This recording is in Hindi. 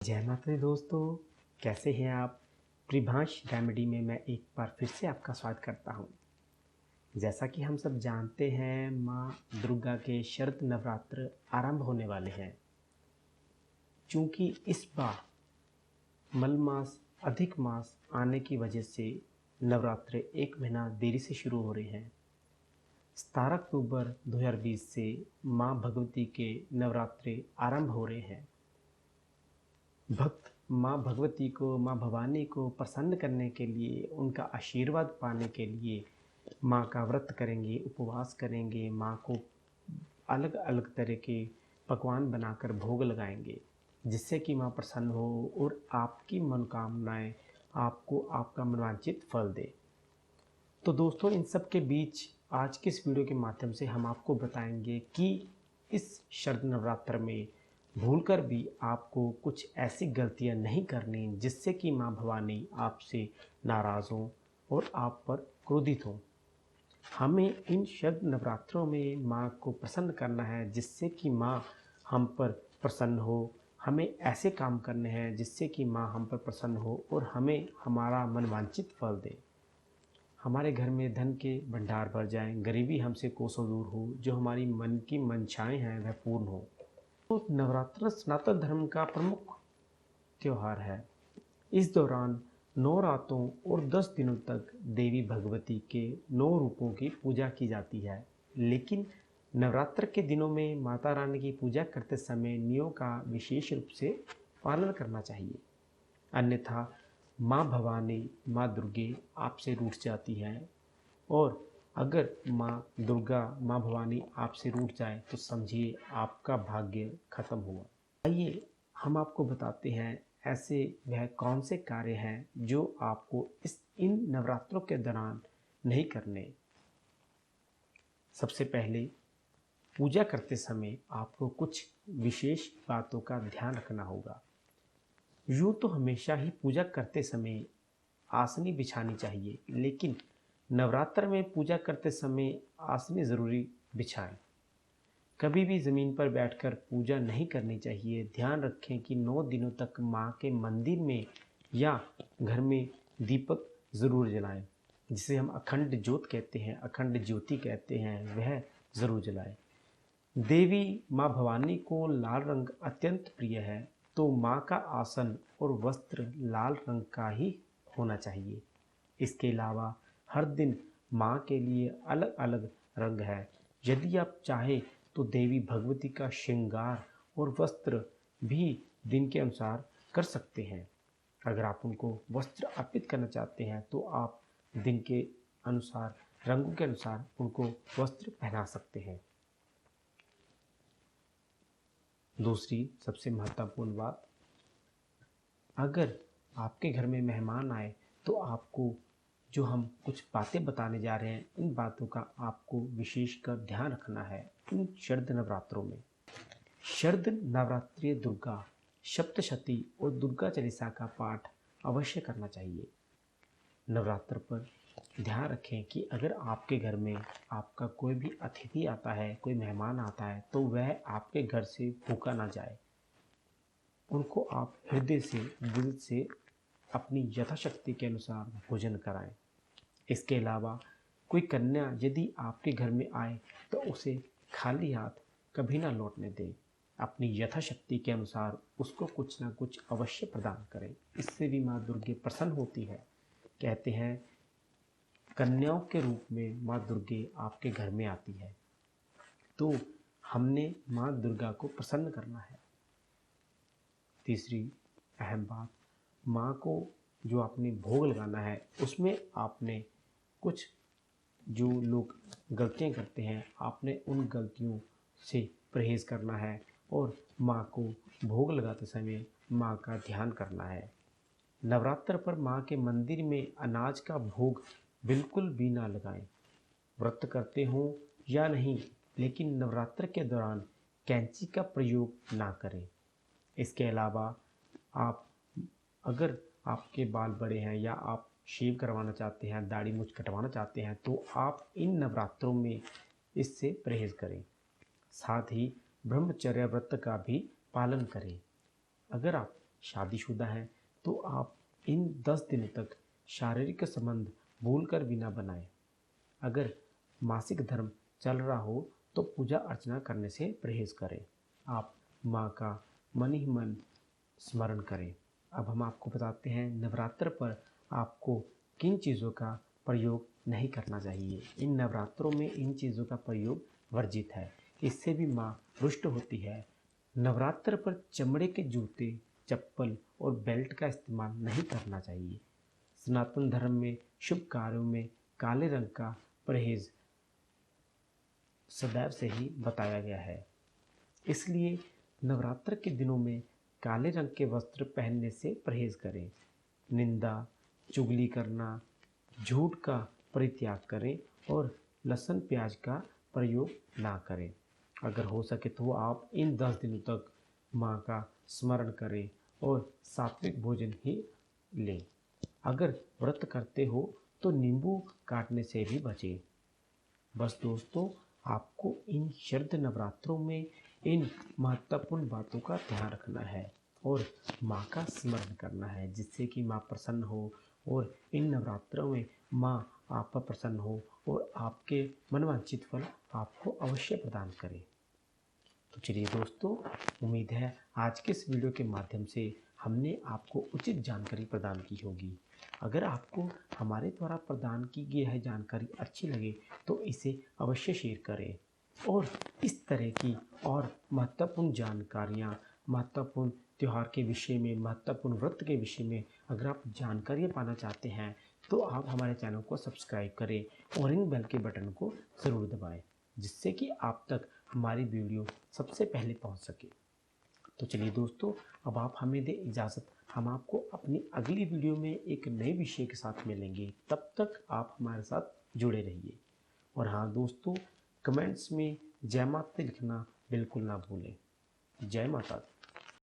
जय माता दी दोस्तों, कैसे हैं आप। त्रिभाष रेमेडी में मैं एक बार फिर से आपका स्वागत करता हूं। जैसा कि हम सब जानते हैं, माँ दुर्गा के शरद नवरात्र आरंभ होने वाले हैं। चूँकि इस बार मल मास अधिक मास आने की वजह से नवरात्र एक महीना देरी से शुरू हो रहे हैं। 17 अक्टूबर 2020 से माँ भगवती के नवरात्रे आरंभ हो रहे हैं। भक्त माँ भगवती को, माँ भवानी को प्रसन्न करने के लिए, उनका आशीर्वाद पाने के लिए माँ का व्रत करेंगे, उपवास करेंगे, माँ को अलग अलग तरह के पकवान बनाकर भोग लगाएंगे, जिससे कि माँ प्रसन्न हो और आपकी मनोकामनाएं आपको आपका मनवांछित फल दे। तो दोस्तों, इन सब के बीच आज के इस वीडियो के माध्यम से हम आपको बताएंगे कि इस शरद नवरात्र में भूलकर भी आपको कुछ ऐसी गलतियां नहीं करनी जिससे कि माँ भवानी आपसे नाराज़ हों और आप पर क्रोधित हों। हमें इन शरद नवरात्रों में माँ को प्रसन्न करना है, जिससे कि माँ हम पर प्रसन्न हो। हमें ऐसे काम करने हैं जिससे कि माँ हम पर प्रसन्न हो और हमें हमारा मनवांछित फल दे। हमारे घर में धन के भंडार भर जाएं, गरीबी हमसे कोसों दूर हो, जो हमारी मन की मंशाएं हैं वह पूर्ण हो। तो नवरात्र सनातन धर्म का प्रमुख त्यौहार है। इस दौरान 9 रातों और 10 दिनों तक देवी भगवती के 9 रूपों की पूजा की जाती है। लेकिन नवरात्र के दिनों में माता रानी की पूजा करते समय नियमों का विशेष रूप से पालन करना चाहिए, अन्यथा माँ भवानी, माँ दुर्गे आपसे रूठ जाती है। और अगर माँ दुर्गा, माँ भवानी आपसे रूठ जाए तो समझिए आपका भाग्य खत्म हुआ। आइए हम आपको बताते हैं ऐसे वह कौन से कार्य हैं जो आपको इन नवरात्रों के दौरान नहीं करने। सबसे पहले, पूजा करते समय आपको कुछ विशेष बातों का ध्यान रखना होगा। यूँ तो हमेशा ही पूजा करते समय आसनी बिछानी चाहिए, लेकिन नवरात्र में पूजा करते समय आसनी ज़रूरी बिछाएं। कभी भी ज़मीन पर बैठकर पूजा नहीं करनी चाहिए। ध्यान रखें कि 9 दिनों तक माँ के मंदिर में या घर में दीपक ज़रूर जलाएं, जिसे हम अखंड ज्योत कहते हैं, अखंड ज्योति कहते हैं, वह ज़रूर जलाएं। देवी माँ भवानी को लाल रंग अत्यंत प्रिय है, तो माँ का आसन और वस्त्र लाल रंग का ही होना चाहिए। इसके अलावा हर दिन माँ के लिए अलग अलग रंग है। यदि आप चाहें तो देवी भगवती का श्रृंगार और वस्त्र भी दिन के अनुसार कर सकते हैं। अगर आप उनको वस्त्र अर्पित करना चाहते हैं तो आप दिन के अनुसार, रंगों के अनुसार उनको वस्त्र पहना सकते हैं। दूसरी सबसे महत्वपूर्ण बात, अगर आपके घर में मेहमान आए तो आपको जो हम कुछ बातें बताने जा रहे हैं, इन बातों का आपको विशेषकर ध्यान रखना है इन शरद नवरात्रों में। शरद नवरात्रि दुर्गा सप्तशती और दुर्गा चालीसा का पाठ अवश्य करना चाहिए। नवरात्र पर ध्यान रखें कि अगर आपके घर में आपका कोई भी अतिथि आता है, कोई मेहमान आता है, तो वह आपके घर से भूखा ना जाए। उनको आप हृदय से, दिल से अपनी यथाशक्ति के अनुसार भोजन कराएं। इसके अलावा कोई कन्या यदि आपके घर में आए तो उसे खाली हाथ कभी ना लौटने दें। अपनी यथाशक्ति के अनुसार उसको कुछ ना कुछ अवश्य प्रदान करें। इससे भी माँ दुर्गे प्रसन्न होती है। कहते हैं कन्याओं के रूप में माँ दुर्गे आपके घर में आती है, तो हमने माँ दुर्गा को प्रसन्न करना है। तीसरी अहम बात, माँ को जो आपने भोग लगाना है उसमें आपने कुछ जो लोग गलतियाँ करते हैं, आपने उन गलतियों से परहेज़ करना है और माँ को भोग लगाते समय माँ का ध्यान करना है। नवरात्र पर माँ के मंदिर में अनाज का भोग बिल्कुल भी ना लगाएं। व्रत करते हों या नहीं, लेकिन नवरात्र के दौरान कैंची का प्रयोग ना करें। इसके अलावा आप, अगर आपके बाल बड़े हैं या आप शेव करवाना चाहते हैं, दाढ़ी मूंछ कटवाना चाहते हैं, तो आप इन नवरात्रों में इससे परहेज़ करें। साथ ही ब्रह्मचर्य व्रत का भी पालन करें। अगर आप शादीशुदा हैं तो आप इन 10 दिनों तक शारीरिक संबंध भूलकर भी ना बनाएं। अगर मासिक धर्म चल रहा हो तो पूजा अर्चना करने से परहेज करें। आप माँ का मन ही मन स्मरण करें। अब हम आपको बताते हैं नवरात्र पर आपको किन चीज़ों का प्रयोग नहीं करना चाहिए। इन नवरात्रों में इन चीज़ों का प्रयोग वर्जित है, इससे भी माँ रुष्ट होती है। नवरात्र पर चमड़े के जूते, चप्पल और बेल्ट का इस्तेमाल नहीं करना चाहिए। सनातन धर्म में शुभ कार्यों में काले रंग का परहेज सदैव से ही बताया गया है, इसलिए नवरात्र के दिनों में काले रंग के वस्त्र पहनने से परहेज करें। निंदा, चुगली करना, झूठ का परित्याग करें और लहसुन प्याज का प्रयोग ना करें। अगर हो सके तो आप इन 10 दिनों तक माँ का स्मरण करें और सात्विक भोजन ही लें। अगर व्रत करते हो तो नींबू काटने से भी बचें। बस दोस्तों, आपको इन शरद नवरात्रों में इन महत्वपूर्ण बातों का ध्यान रखना है और माँ का स्मरण करना है, जिससे कि माँ प्रसन्न हो और इन नवरात्रों में माँ आप पर प्रसन्न हो और आपके मनवांछित फल आपको अवश्य प्रदान करे। तो चलिए दोस्तों, उम्मीद है आज के इस वीडियो के माध्यम से हमने आपको उचित जानकारी प्रदान की होगी। अगर आपको हमारे द्वारा प्रदान की गई यह जानकारी अच्छी लगे तो इसे अवश्य शेयर करें और इस तरह की और महत्वपूर्ण जानकारियाँ, महत्वपूर्ण त्यौहार के विषय में, महत्वपूर्ण व्रत के विषय में अगर आप जानकारियाँ पाना चाहते हैं तो आप हमारे चैनल को सब्सक्राइब करें और रिंग बेल के बटन को ज़रूर दबाएं, जिससे कि आप तक हमारी वीडियो सबसे पहले पहुंच सके। तो चलिए दोस्तों, अब आप हमें दें इजाज़त। हम आपको अपनी अगली वीडियो में एक नए विषय के साथ मिलेंगे। तब तक आप हमारे साथ जुड़े रहिए। और हाँ दोस्तों, कमेंट्स में जय माता लिखना बिल्कुल ना भूलें। जय माता दी।